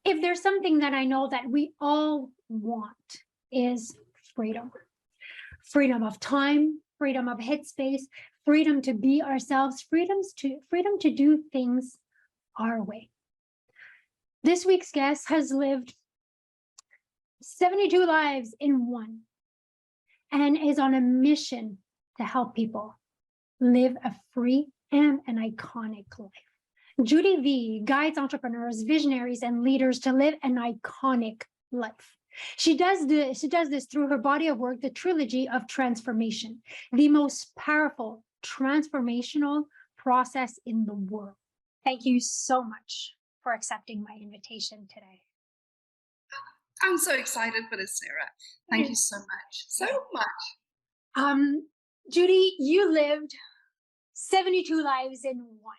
if there's something that I know that we all want is freedom. Freedom of time, freedom of headspace, freedom to be ourselves, freedom to do things our way. This week's guest has lived 72 lives in one and is on a mission to help people live a free and an iconic life. Judy Vee guides entrepreneurs, visionaries, and leaders to live an iconic life. She does this through her body of work, the Trilogy of Transformation, the most powerful transformational process in the world. Thank you so much for accepting my invitation today. I'm so excited for this, Sarah. Thank you so much. So much. Judy, you lived 72 lives in one.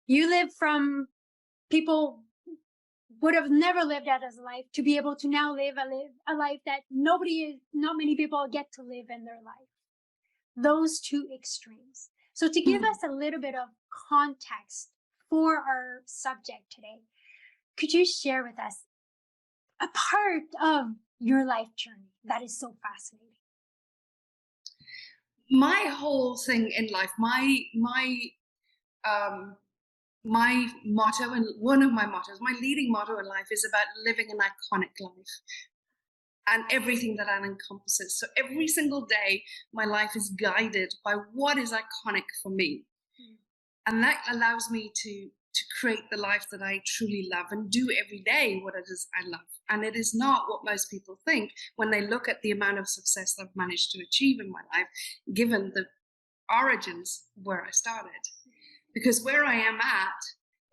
You lived from people would have never lived out as a life to be able to now live a life that not many people get to live in their life. Those two extremes. So to give us a little bit of context for our subject today, could you share with us a part of your life journey that is so fascinating? My whole thing in life, my motto, and one of my mottos, my leading motto in life, is about living an iconic life and everything that encompasses. So every single day, my life is guided by what is iconic for me. And that allows me to create the life that I truly love and do every day what it is I love. And it is not what most people think when they look at the amount of success I've managed to achieve in my life, given the origins where I started. Because where I am at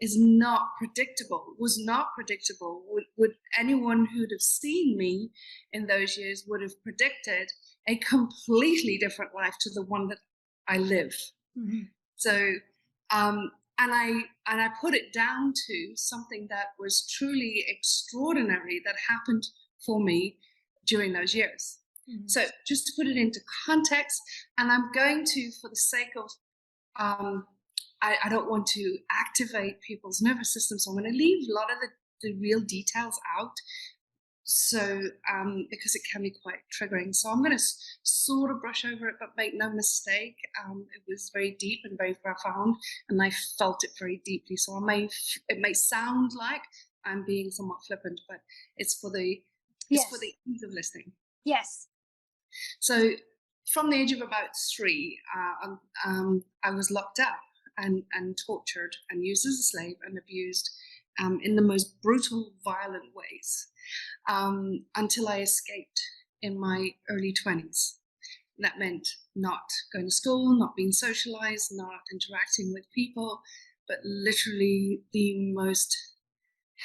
is not predictable, was not predictable. Would anyone who'd have seen me in those years would have predicted a completely different life to the one that I live. So, and I put it down to something that was truly extraordinary that happened for me during those years. So just to put it into context, and I'm going to, for the sake of, I don't want to activate people's nervous system, so I'm going to leave a lot of the real details out. So, because it can be quite triggering. So I'm going to sort of brush over it, but make no mistake, it was very deep and very profound, and I felt it very deeply. So it may sound like I'm being somewhat flippant, but it's for the ease of listening. Yes. So from the age of about 3, I was locked up and tortured and used as a slave and abused in the most brutal, violent ways. Until I escaped in my early 20s. That meant not going to school, not being socialized, not interacting with people, but literally the most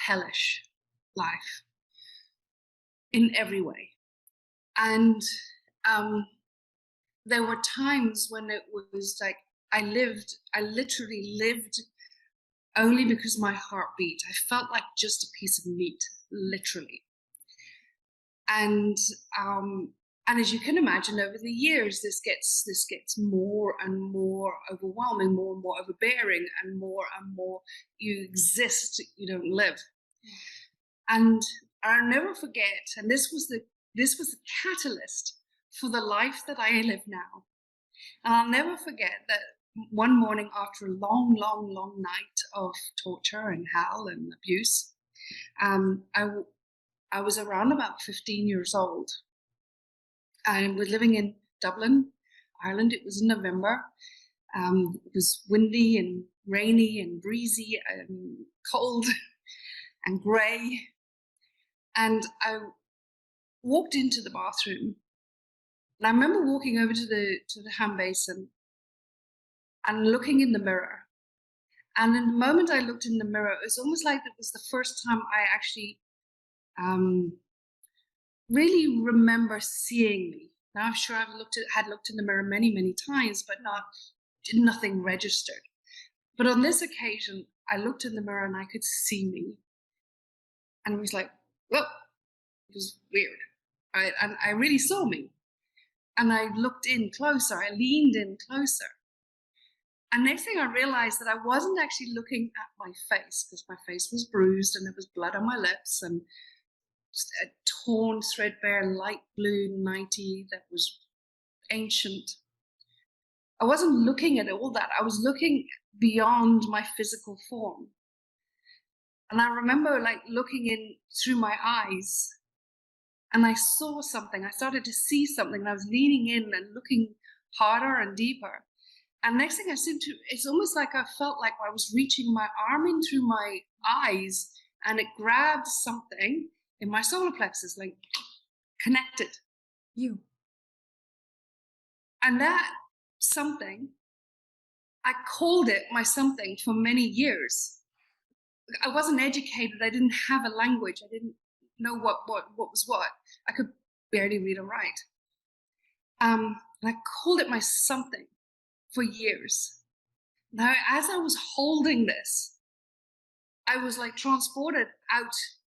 hellish life in every way. And there were times when it was like I literally lived only because my heart beat. I felt like just a piece of meat, literally. And as you can imagine, over the years, this gets more and more overwhelming, more and more overbearing, and more you exist, you don't live. And I'll never forget, and this was the catalyst for the life that I live now. And I'll never forget that one morning, after a long night of torture and hell and abuse, I was around about 15 years old. I was living in Dublin, Ireland. It was in November. It was windy and rainy and breezy and cold and grey. And I walked into the bathroom, and I remember walking over to the hand basin and looking in the mirror. And in the moment I looked in the mirror, it was almost like it was the first time I actually really remember seeing me. Now I'm sure I've had looked in the mirror many times, but nothing registered. But on this occasion, I looked in the mirror and I could see me, and it was like, whoa, it was weird. And I really saw me, and I looked in closer. I leaned in closer, And next thing I realized that I wasn't actually looking at my face, because my face was bruised and there was blood on my lips and just a torn, threadbare, light blue nightie that was ancient. I wasn't looking at all that. I was looking beyond my physical form. And I remember like looking in through my eyes, and I saw something. I started to see something, and I was leaning in and looking harder and deeper. And next thing it's almost like I felt like I was reaching my arm in through my eyes, and it grabbed something in my solar plexus, like connected. You. And that something, I called it my something for many years. I wasn't educated. I didn't have a language. I didn't know what was what. I could barely read or write. And I called it my something for years. Now, as I was holding this, I was like transported out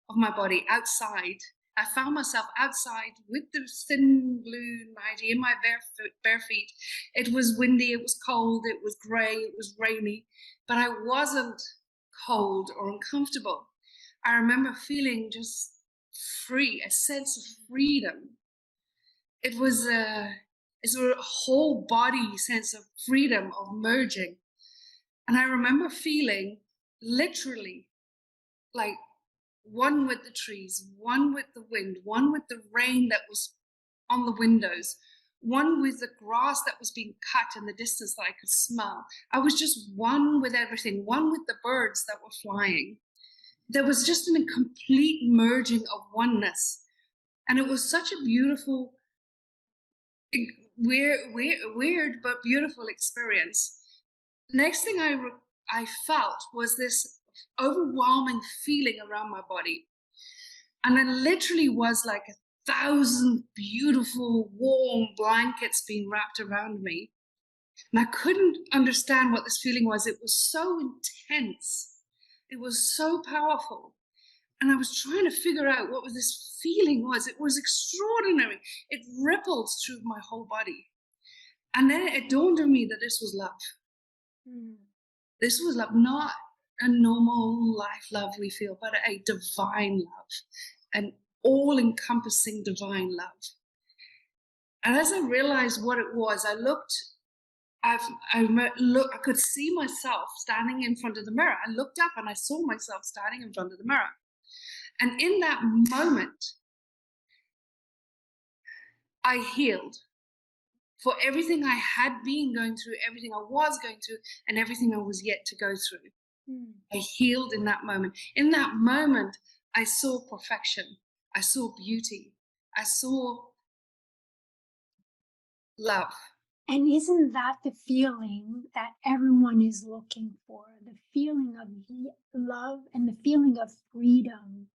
of my body, outside. I found myself outside with the thin blue nightie in my bare feet. It was windy, it was cold, it was grey, it was rainy, but I wasn't cold or uncomfortable. I remember feeling just free, a sense of freedom. It was a whole body sense of freedom, of merging. And I remember feeling literally like one with the trees, one with the wind, one with the rain that was on the windows, one with the grass that was being cut in the distance that I could smell. I was just one with everything, one with the birds that were flying. There was just a complete merging of oneness. And it was such a beautiful, weird but beautiful experience. Next thing I felt was this overwhelming feeling around my body. And it literally was like 1,000 beautiful, warm blankets being wrapped around me. And I couldn't understand what this feeling was. It was so intense. It was so powerful. And I was trying to figure out what this feeling was. It was extraordinary. It rippled through my whole body. And then it dawned on me that this was love. This was love, not a normal life love we feel, but a divine love, an all-encompassing divine love. And as I realized what it was, I could see myself standing in front of the mirror. I looked up and I saw myself standing in front of the mirror. And in that moment, I healed for everything I had been going through, everything I was going through, and everything I was yet to go through. I healed in that moment. In that moment, I saw perfection. I saw beauty. I saw love. And isn't that the feeling that everyone is looking for? The feeling of love and the feeling of freedom.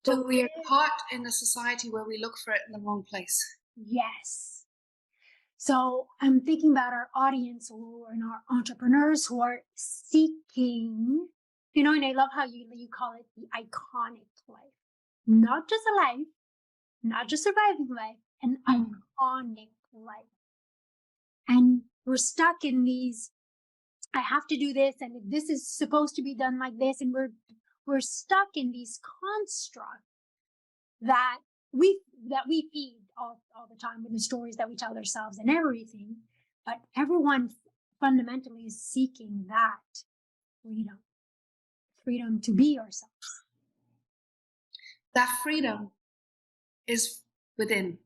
But we are caught in a society where we look for it in the wrong place. Yes. So I'm thinking about our audience and our entrepreneurs who are seeking, and I love how you call it the iconic life. Not just a life, not just surviving life, an iconic life. And we're stuck in these, I have to do this, and this is supposed to be done like this, and we're stuck in these constructs that we feed all the time with the stories that we tell ourselves and everything. But everyone fundamentally is seeking that freedom to be ourselves. That freedom is within.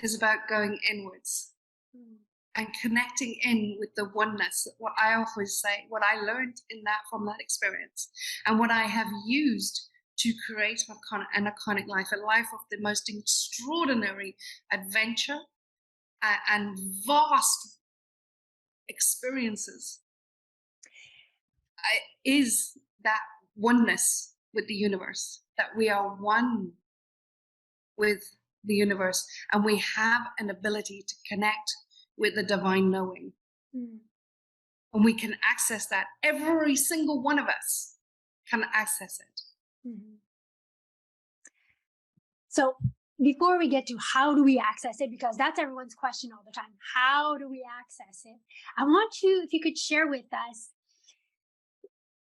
Is about going inwards and connecting in with the oneness. What I always say, what I learned from that experience, and what I have used to create an iconic life, a life of the most extraordinary adventure and vast experiences, is that oneness with the universe, that we are one with the universe, and we have an ability to connect with the divine knowing. And we can access that. Every single one of us can access it. So before we get to how do we access it, because that's everyone's question all the time, how do we access it? I want you, if you could share with us.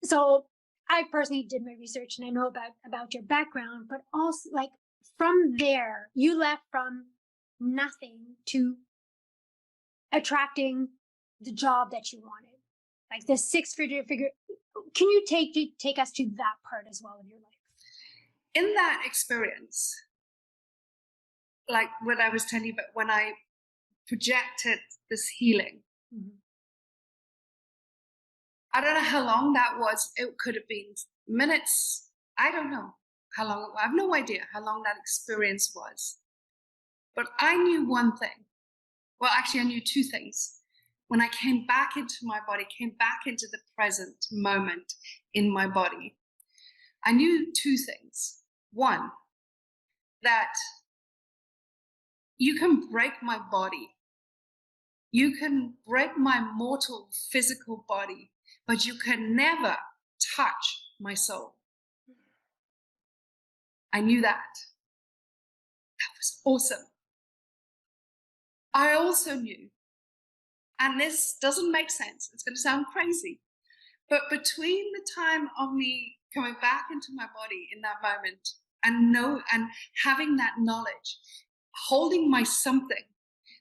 So I personally did my research and I know about your background, but also like from there, you left from nothing to attracting the job that you wanted, like the six-figure figure. Can you take us to that part as well of your life? In that experience, like what I was telling you about when I projected this healing, I don't know how long that was. It could have been minutes. I don't know how long. I have no idea how long that experience was. But I knew one thing. Well, actually, I knew two things. When I came back into my body, came back into the present moment in my body, I knew two things. One, that you can break my body. You can break my mortal physical body, but you can never touch my soul. I knew that. That was awesome. I also knew, and this doesn't make sense, it's going to sound crazy, but between the time of me coming back into my body in that moment and having that knowledge, holding my something,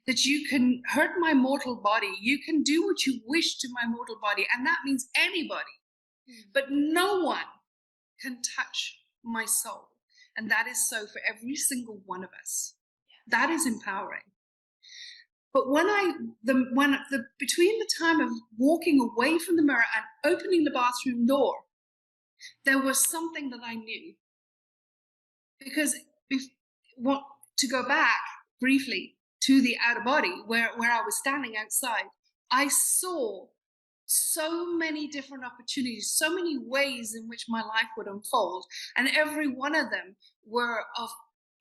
that you can hurt my mortal body, you can do what you wish to my mortal body, and that means anybody, but no one can touch my soul. And that is so for every single one of us. That is empowering. But between the time of walking away from the mirror and opening the bathroom door, there was something that I knew. Because to go back briefly to the outer body, where I was standing outside, I saw so many different opportunities, so many ways in which my life would unfold. And every one of them were of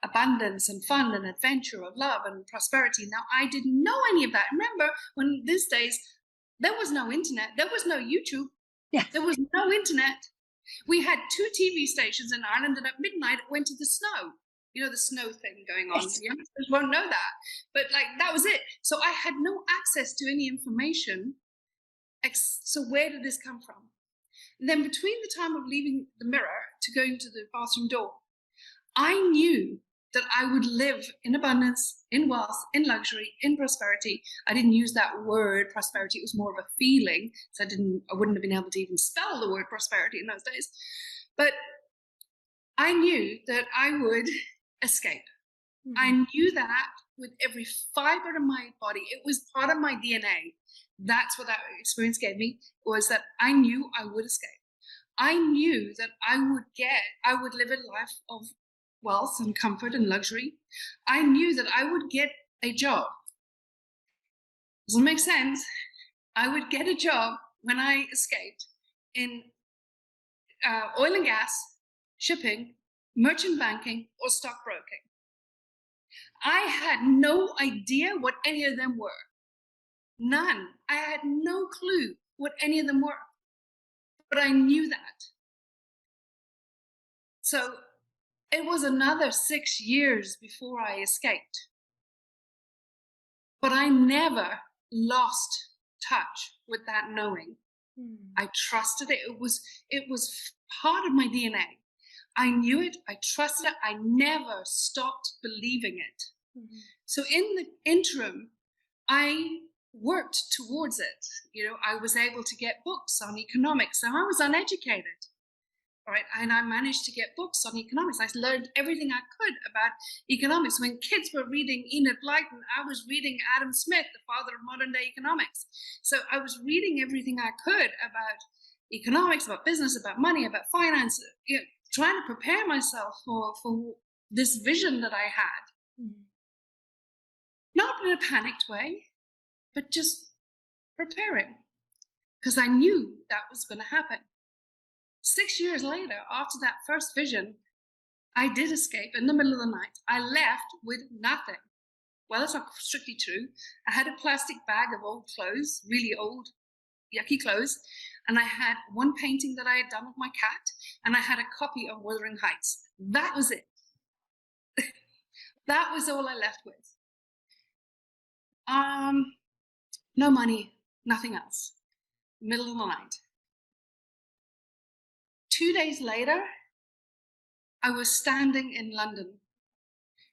abundance and fun and adventure, of love and prosperity. Now, I didn't know any of that. Remember, when these days, there was no internet, there was no YouTube, there was no internet. We had 2 TV stations in Ireland, and at midnight it went to the snow. You know, the snow thing going on. Youngsters won't know that. But like, that was it. So I had no access to any information. So where did this come from? And then between the time of leaving the mirror to going to the bathroom door, I knew that I would live in abundance, in wealth, in luxury, in prosperity. I didn't use that word prosperity. It was more of a feeling. So I wouldn't have been able to even spell the word prosperity in those days. But I knew that I would escape. I knew that with every fiber of my body. It was part of my DNA. That's what that experience gave me, was that I knew I would escape. I knew that I would live a life of wealth and comfort and luxury. I knew that I would get a job. Doesn't make sense. I would get a job when I escaped in oil and gas, shipping, merchant banking, or stockbroking. I had no idea what any of them were. None. I had no clue what any of them were. But I knew that. So it was another 6 years before I escaped. But I never lost touch with that knowing. I trusted it. It was part of my DNA. I knew it. I trusted it. I never stopped believing it. So in the interim, I worked towards it. You know, I was able to get books on economics, and I was uneducated. All right, and I managed to get books on economics. I learned everything I could about economics. When kids were reading Enid Blyton, I was reading Adam Smith, the father of modern day economics. So I was reading everything I could about economics, about business, about money, about finance, you know, trying to prepare myself for this vision that I had. Not in a panicked way, but just preparing, because I knew that was going to happen. 6 years later, after that first vision, I did escape in the middle of the night. I left with nothing. Well, that's not strictly true. I had a plastic bag of old clothes, really old, yucky clothes, and I had one painting that I had done with my cat, and I had a copy of Wuthering Heights. That was it. That was all I left with. No money, nothing else. Middle of the night. 2 days later, I was standing in London.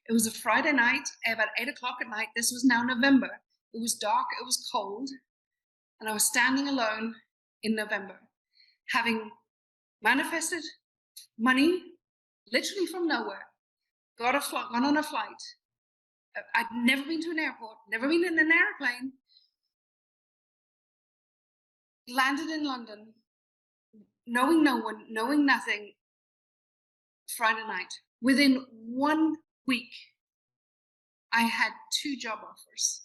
It was a Friday night, about 8 o'clock at night. This was now November. It was dark, it was cold, and I was standing alone in November, having manifested money literally from nowhere, gone on a flight. I'd never been to an airport, never been in an airplane, landed in London, knowing no one, knowing nothing, Friday night. Within 1 week, I had 2 job offers,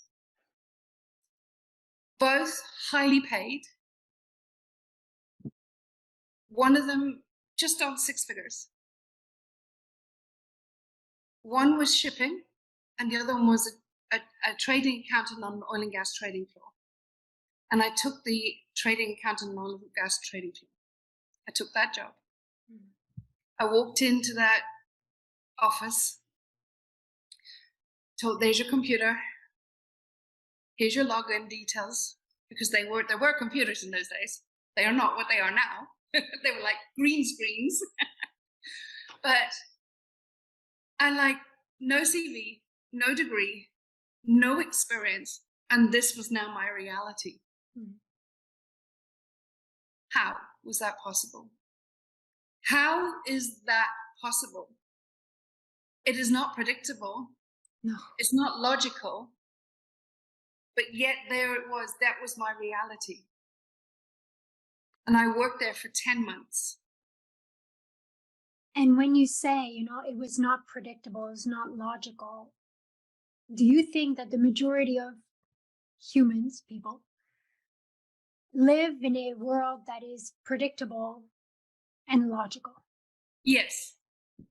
both highly paid. One of them just on 6 figures. One was shipping, and the other one was a trading accountant on an oil and gas trading floor. And I took the trading accountant on oil and gas trading floor. I took that job. I walked into that office, told, there's your computer, here's your login details, because there were computers in those days. They are not what they are now. They were like green screens. But I like no CV, no degree, no experience, and this was now my reality. How was that possible? How is that possible? It is not predictable. No. It's not logical. But yet there it was. That was my reality. And I worked there for 10 months. And when you say, it was not predictable, it's not logical, do you think that the majority of humans, people, live in a world that is predictable and logical? Yes.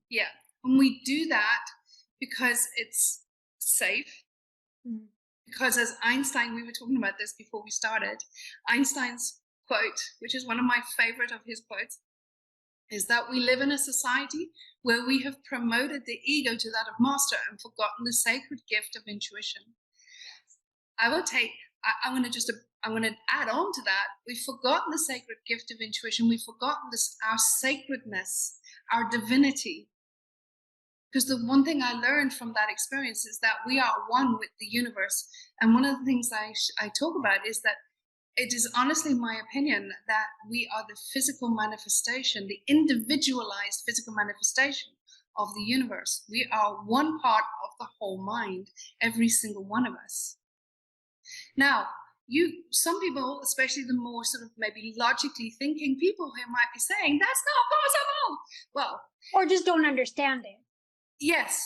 Yeah. And we do that because it's safe. Because as Einstein, we were talking about this before we started, Einstein's quote, which is one of my favorite of his quotes, is that we live in a society where we have promoted the ego to that of master and forgotten the sacred gift of intuition. I'm going to add on to that. We've forgotten the sacred gift of intuition. We've forgotten our sacredness, our divinity. Because the one thing I learned from that experience is that we are one with the universe. And one of the things I talk about is that it is honestly my opinion that we are the physical manifestation, the individualized physical manifestation of the universe. We are one part of the whole mind, every single one of us. Now, some people, especially the more sort of maybe logically thinking people who might be saying, that's not possible. Well, or just don't understand it. Yes,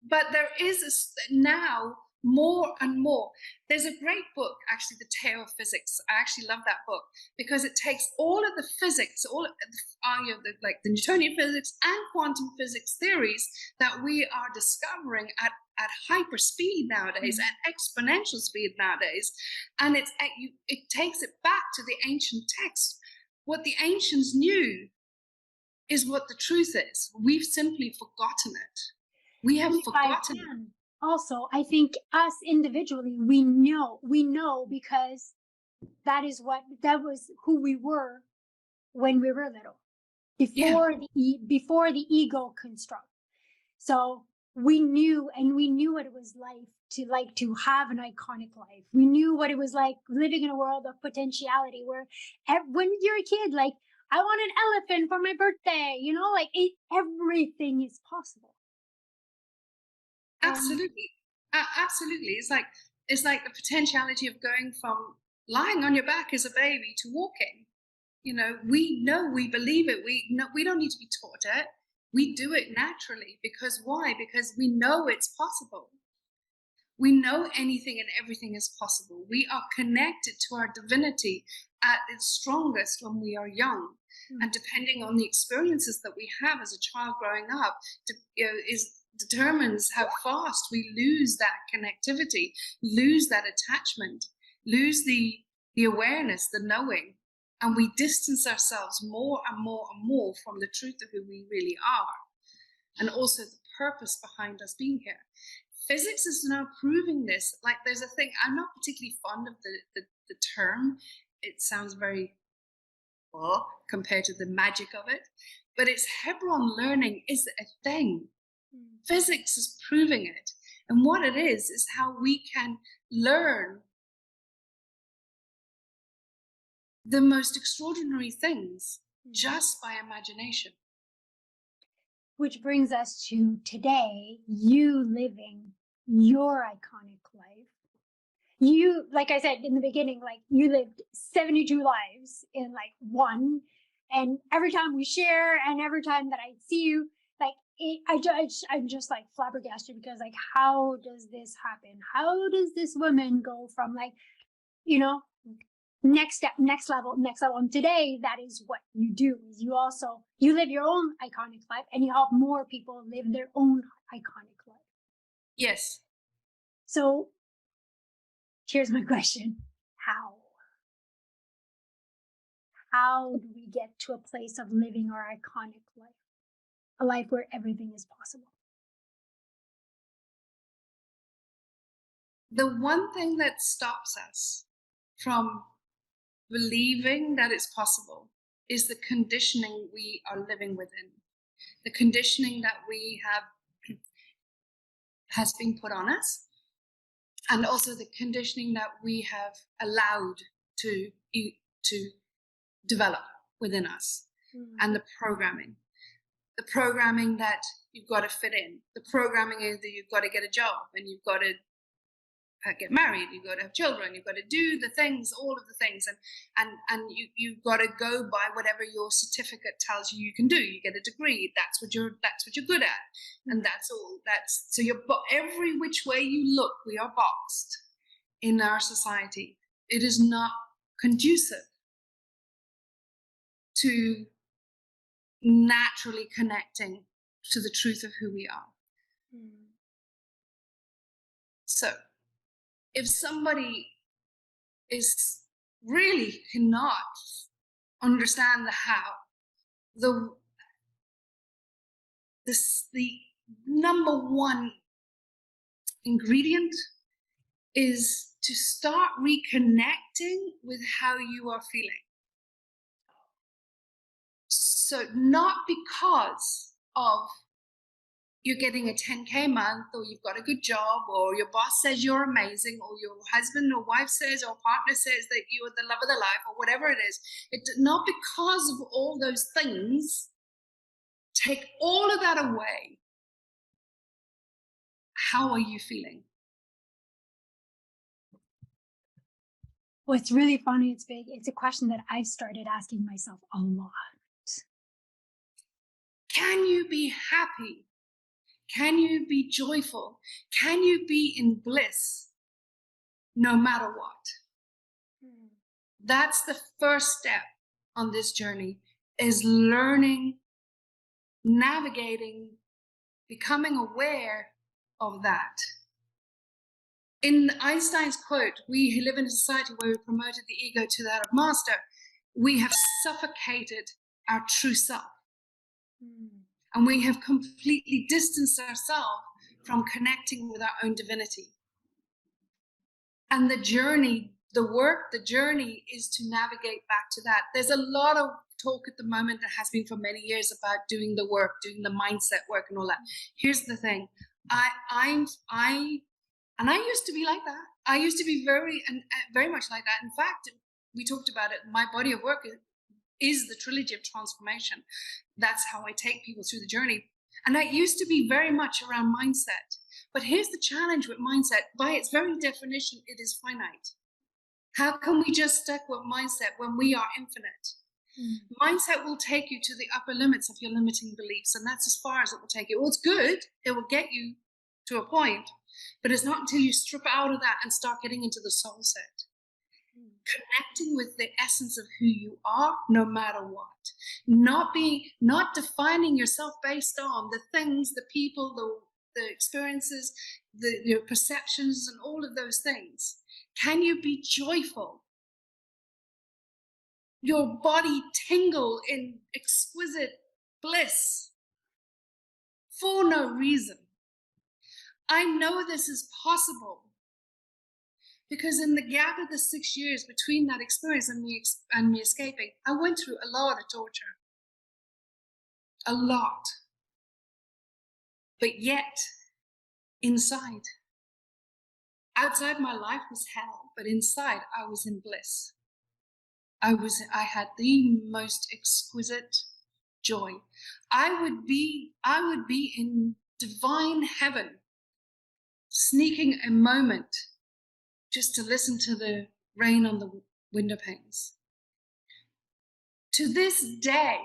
but there is now more and more. There's a great book, actually, The Tale of Physics. I actually love that book because it takes all of the physics, all of the Newtonian physics and quantum physics theories that we are discovering at hyper speed nowadays, at exponential speed nowadays, and it takes it back to the ancient text. What the ancients knew is what the truth is. We've simply forgotten it. We have forgotten it. Also, I think us individually, we know because that was who we were when we were little, before the ego construct. So we knew what it was like to have an iconic life. We knew what it was like living in a world of potentiality where when you're a kid, like, I want an elephant for my birthday, everything is possible. Absolutely. Absolutely. It's like the potentiality of going from lying on your back as a baby to walking. We know, we believe it. We don't need to be taught it. We do it naturally. Because why? Because we know it's possible. We know anything and everything is possible. We are connected to our divinity at its strongest when we are young. And depending on the experiences that we have as a child growing up, determines how fast we lose that connectivity, lose that attachment, lose the awareness, the knowing, and we distance ourselves more and more and more from the truth of who we really are, and also the purpose behind us being here. Physics is now proving this. Like, there's a thing, I'm not particularly fond of the term. It sounds very compared to the magic of it, but it's Hebron learning is a thing. Physics is proving it. And what it is how we can learn the most extraordinary things just by imagination. Which brings us to today, you living your iconic life. You, like I said in the beginning, like you lived 72 lives in like one. And every time we share and every time that I see you, like I'm just like flabbergasted, because like, how does this happen? How does this woman go from like, you know, next step, next level. And today, that is what you do. Is you live your own iconic life and you help more people live their own iconic life. Yes. So here's my question. How do we get to a place of living our iconic life? A life where everything is possible? The one thing that stops us from believing that it's possible is the conditioning we are living within. The conditioning that we have has been put on us, and also the conditioning that we have allowed to develop within us. And the programming that you've got to fit in. The programming is that you've got to get a job, and you've got to get married, you've got to have children, you've got to do the things, all of the things, and you've got to go by whatever your certificate tells you can do. You get a degree, that's what you're good at, and that's all. So you're every which way you look, we are boxed in our society. It is not conducive to naturally connecting to the truth of who we are. So if somebody is really cannot understand the how, the number one ingredient is to start reconnecting with how you are feeling. So not because of you're getting a 10K month, or you've got a good job, or your boss says you're amazing, or your husband or wife says, or partner says that you are the love of their life, or whatever it is. It's not because of all those things. Take all of that away. How are you feeling? What's really funny, it's big. It's a question that I started asking myself a lot. Can you be happy? Can you be joyful? Can you be in bliss no matter what? That's the first step on this journey, is learning, navigating, becoming aware of that. In Einstein's quote, we live in a society where we promoted the ego to that of master. We have suffocated our true self. And we have completely distanced ourselves from connecting with our own divinity. And the journey is to navigate back to that. There's a lot of talk at the moment that has been for many years about doing the work, doing the mindset work and all that. Here's the thing. I used to be like that. I used to be very much like that. In fact, we talked about it. My body of work is the trilogy of transformation. That's how I take people through the journey. And that used to be very much around mindset. But here's the challenge with mindset. By its very definition, it is finite. How can we just stick with mindset when we are infinite? Mindset will take you to the upper limits of your limiting beliefs, and that's as far as it will take you. Well, it's good. It will get you to a point, but it's not until you strip out of that and start getting into the soul set. Connecting with the essence of who you are, no matter what. Not defining yourself based on the things, the people, the experiences, your perceptions, and all of those things. Can you be joyful? Your body tingle in exquisite bliss for no reason. I know this is possible because in the gap of the 6 years between that experience and me escaping, I went through a lot of torture. A lot. But yet, inside, outside my life was hell, but inside I was in bliss. I had the most exquisite joy. I would be in divine heaven, sneaking a moment just to listen to the rain on the window panes. To this day,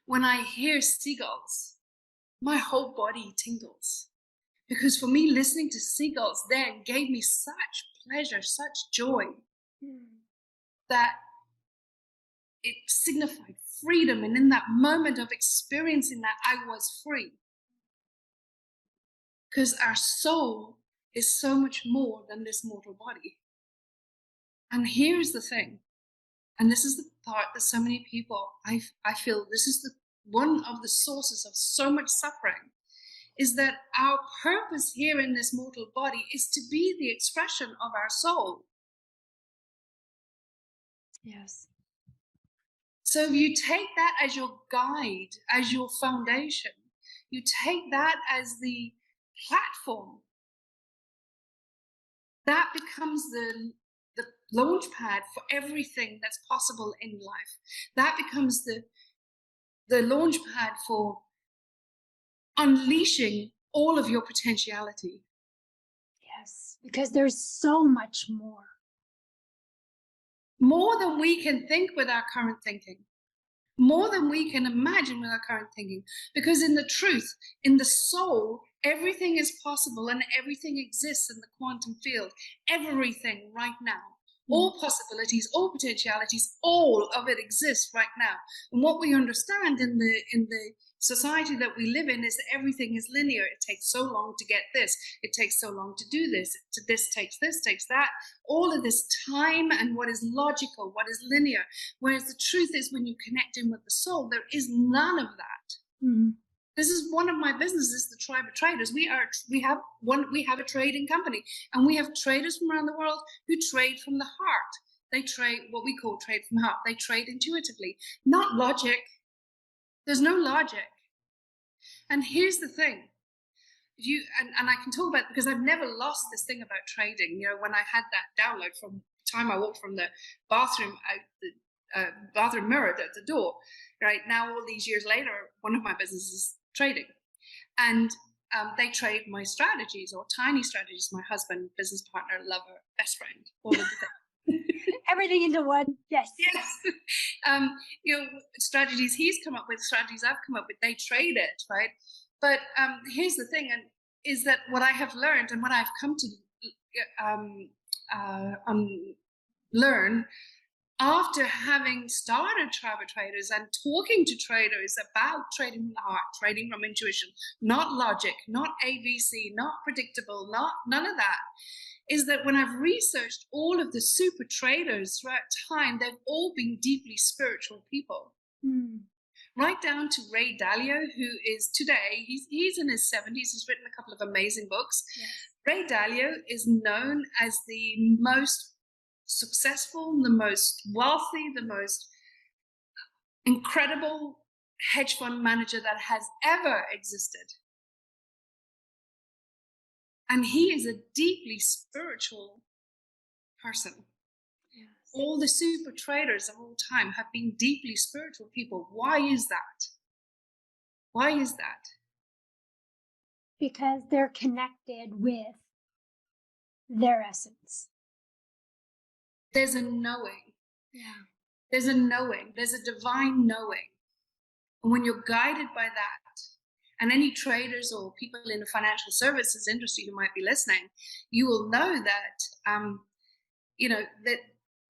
when I hear seagulls, my whole body tingles. Because for me, listening to seagulls then gave me such pleasure, such joy, that it signified freedom. And in that moment of experiencing that, I was free. Because our soul is so much more than this mortal body. And here's the thing, and this is the part that so many people, I feel this is one of the sources of so much suffering, is that our purpose here in this mortal body is to be the expression of our soul. Yes. So if you take that as your guide, as your foundation, you take that as the platform, that becomes the launch pad for everything that's possible in life. That becomes the launch pad for unleashing all of your potentiality. Yes, because there's so much more. More than we can think with our current thinking. More than we can imagine with our current thinking. Because in the truth, in the soul, everything is possible and everything exists in the quantum field. Everything right now. All possibilities, all potentialities, all of it exists right now. And what we understand in the society that we live in is that everything is linear. It takes so long to get this. It takes so long to do this. This, takes that. All of this time and what is logical, what is linear. Whereas the truth is, when you connect in with the soul, there is none of that. Mm-hmm. This is one of my businesses, the Tribe of Traders. We have a trading company, and we have traders from around the world who trade from the heart. They trade what we call trade from the heart. They trade intuitively, not logic. There's no logic. And here's the thing. And I can talk about it because I've never lost this thing about trading. You know, when I had that download from the time I walked from the bathroom out the bathroom mirror at the door, right now, all these years later, one of my businesses is trading, and they trade my strategies, or tiny strategies. My husband, business partner, lover, best friend, all of the things. Everything into one. Yes. Yes. You know, strategies he's come up with, strategies I've come up with, they trade it, right? But here's the thing, and is that what I have learned and what I've come to learn after having started Tribe of Traders and talking to traders about trading from the heart, trading from intuition, not logic, not ABC, not predictable, none of that, is that when I've researched all of the super traders throughout time, they've all been deeply spiritual people. Right down to Ray Dalio, who is today, he's in his 70s, he's written a couple of amazing books. Yes. Ray Dalio is known as the most successful, the most wealthy, the most incredible hedge fund manager that has ever existed. And he is a deeply spiritual person. Yes. All the super traders of all time have been deeply spiritual people. Why is that? Why is that? Because they're connected with their essence. There's a knowing. Yeah. There's a knowing. There's a divine knowing. And when you're guided by that, and any traders or people in the financial services industry who might be listening, you will know that, you know, that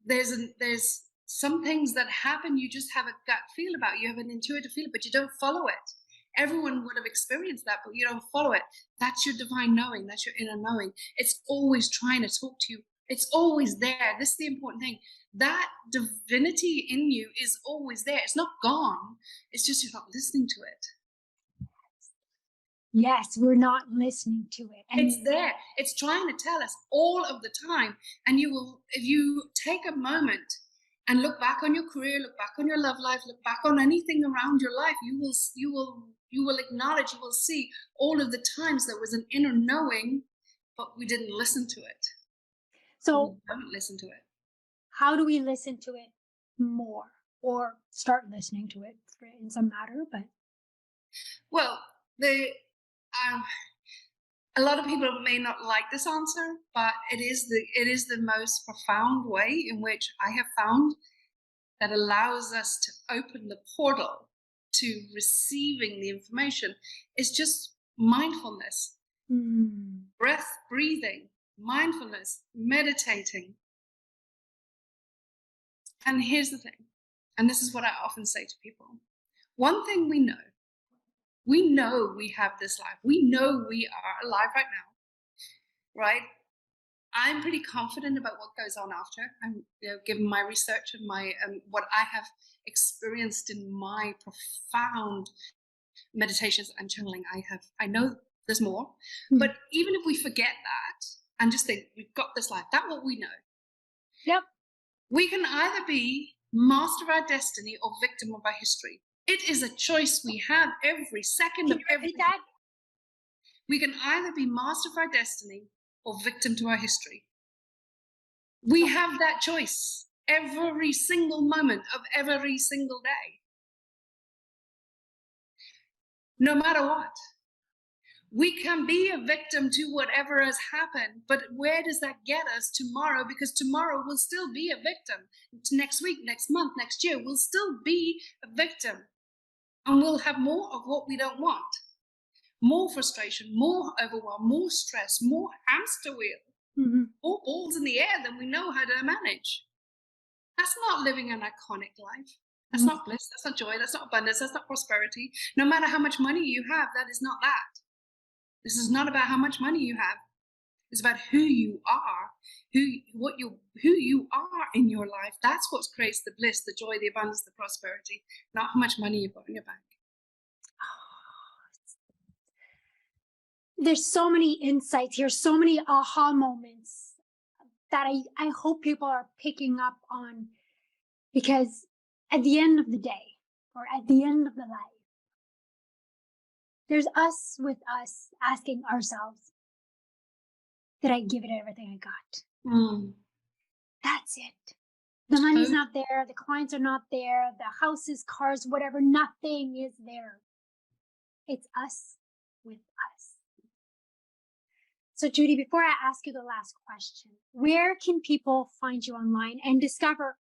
there's some things that happen you just have a gut feel about. You have an intuitive feeling, but you don't follow it. Everyone would have experienced that, but you don't follow it. That's your divine knowing. That's your inner knowing. It's always trying to talk to you. It's always there. This is the important thing. That divinity in you is always there. It's not gone. It's just you're not listening to it. Yes, we're not listening to it. And It's there. It's trying to tell us all of the time. And you will, if you take a moment and look back on your career, look back on your love life, look back on anything around your life, you will acknowledge, you will see all of the times there was an inner knowing, but we didn't listen to it. so We don't listen to it. how do we listen to it more or start listening to it in some matter? But Well, a lot of people may not like this answer, but it is the most profound way in which I have found that allows us to open the portal to receiving the information is just mindfulness, breath, breathing, mindfulness, meditating. And here's the thing, and this is what I often say to people. One thing we know we have this life. We know we are alive right now, right? I'm pretty confident about what goes on after. I'm, given my research and my what I have experienced in my profound meditations and channeling, I know there's more. But even if we forget that and just think we've got this life, that's what we know. Yep. We can either be master of our destiny or victim of our history. It is a choice we have every second of every day. We can either be master of our destiny or victim to our history. We have that choice every single moment of every single day. No matter what. We can be a victim to whatever has happened, but where does that get us tomorrow? Because tomorrow we'll still be a victim. Next week, next month, next year, we'll still be a victim. And we'll have more of what we don't want. More frustration, more overwhelm, more stress, more hamster wheel, more balls in the air than we know how to manage. That's not living an iconic life. That's not bliss, that's not joy, that's not abundance, that's not prosperity. No matter how much money you have, that is not that. This is not about how much money you have. It's about who you are, who you are in your life. That's what creates the bliss, the joy, the abundance, the prosperity, not how much money you've got in your bank. There's so many insights here, so many aha moments that I hope people are picking up on, because at the end of the day, or at the end of the life, there's us with us asking ourselves, did I give it everything I got? That's it. The money's not there, the clients are not there, the houses, cars, whatever, nothing is there. It's us with us. So Judy, before I ask you the last question, where can people find you online and discover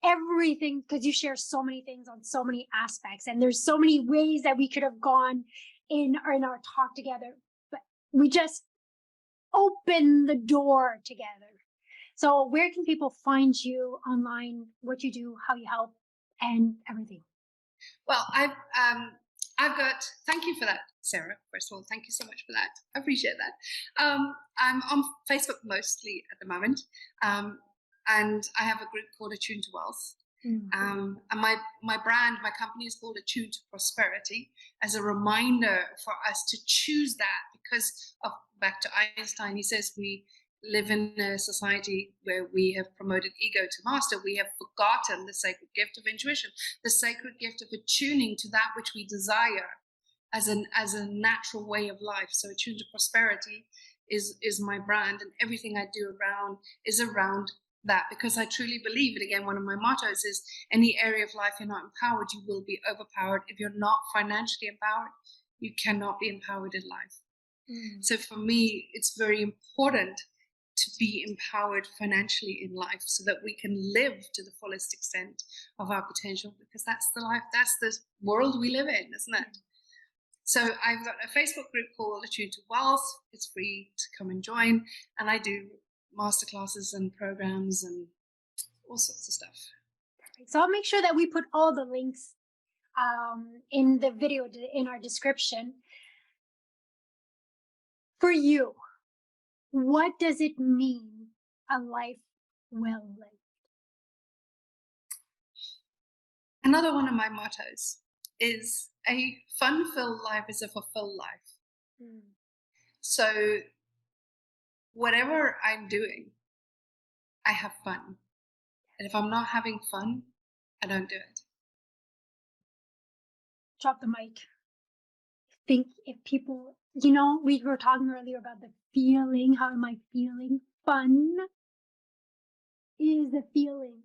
everything? Because you share so many things on so many aspects, and there's so many ways that we could have gone in our talk together, but we just open the door together. So where can people find you online, what you do, how you help, and everything? Well, I've got, thank you for that, Sarah. First of all, thank you so much for that. I appreciate that. I'm on Facebook mostly at the moment. And I have a group called Attune to Wealth. And my brand, my company is called Attune to Prosperity, as a reminder for us to choose that, because of, back to Einstein, he says we live in a society where we have promoted ego to master. We have forgotten the sacred gift of intuition, the sacred gift of attuning to that which we desire as a natural way of life. So Attune to Prosperity is my brand, and everything I do is around that, because I truly believe it. Again, one of my mottos is, any area of life you're not empowered, you will be overpowered. If you're not financially empowered, you cannot be empowered in life. So for me, it's very important to be empowered financially in life, so that we can live to the fullest extent of our potential, because that's the life, that's the world we live in, isn't it? So I've got a Facebook group called Attune to Wealth. It's free to come and join, and I do masterclasses and programs and all sorts of stuff. So I'll make sure that we put all the links in the video, in our description. For you, what does it mean, a life well lived? Another one of my mottos is a fun-filled life is a fulfilled life. Mm. So whatever I'm doing, I have fun. And if I'm not having fun, I don't do it. Drop the mic. Think if people, you know, we were talking earlier about the feeling. How am I feeling? Fun is the feeling.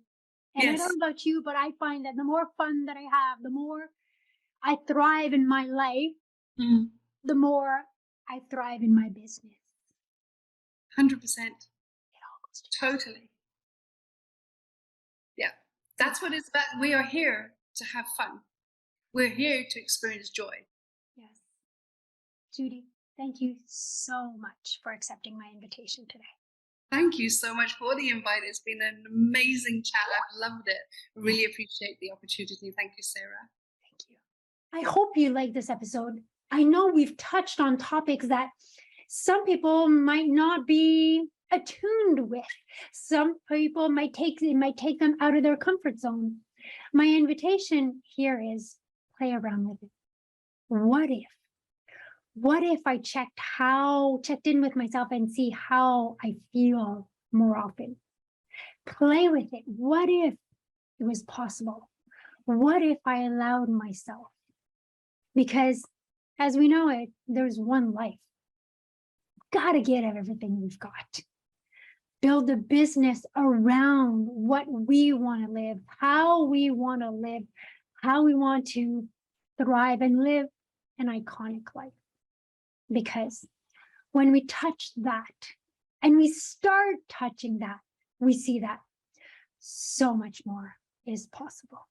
And I Yes. don't know about you, but I find that the more fun that I have, the more I thrive in my life, Mm, the more I thrive in my business. 100%. It all goes together. Totally. Yeah. That's what it's about. We are here to have fun. We're here to experience joy. Yes. Judy, thank you so much for accepting my invitation today. Thank you so much for the invite. It's been an amazing chat. I've loved it. Really appreciate the opportunity. Thank you, Sarah. Thank you. I hope you liked this episode. I know we've touched on topics that some people might not be attuned with. Some people might take them out of their comfort zone. My invitation here is play around with it. What if I checked in with myself and see how I feel more often? Play with it. What if it was possible? What if I allowed myself? Because as we know it, there's one life. Gotta get everything we've got. Build a business around what we want to live, how we want to live, how we want to thrive and live an iconic life. Because when we touch that and we start touching that, we see that so much more is possible.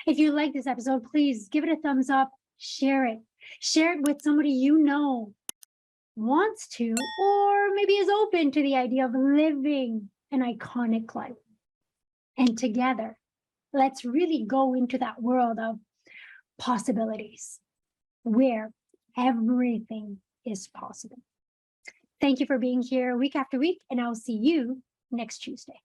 If you like this episode, please give it a thumbs up, share it with somebody you know wants to, or maybe is open to the idea of living an iconic life. And together, let's really go into that world of possibilities where everything is possible. Thank you for being here week after week, and I'll see you next Tuesday.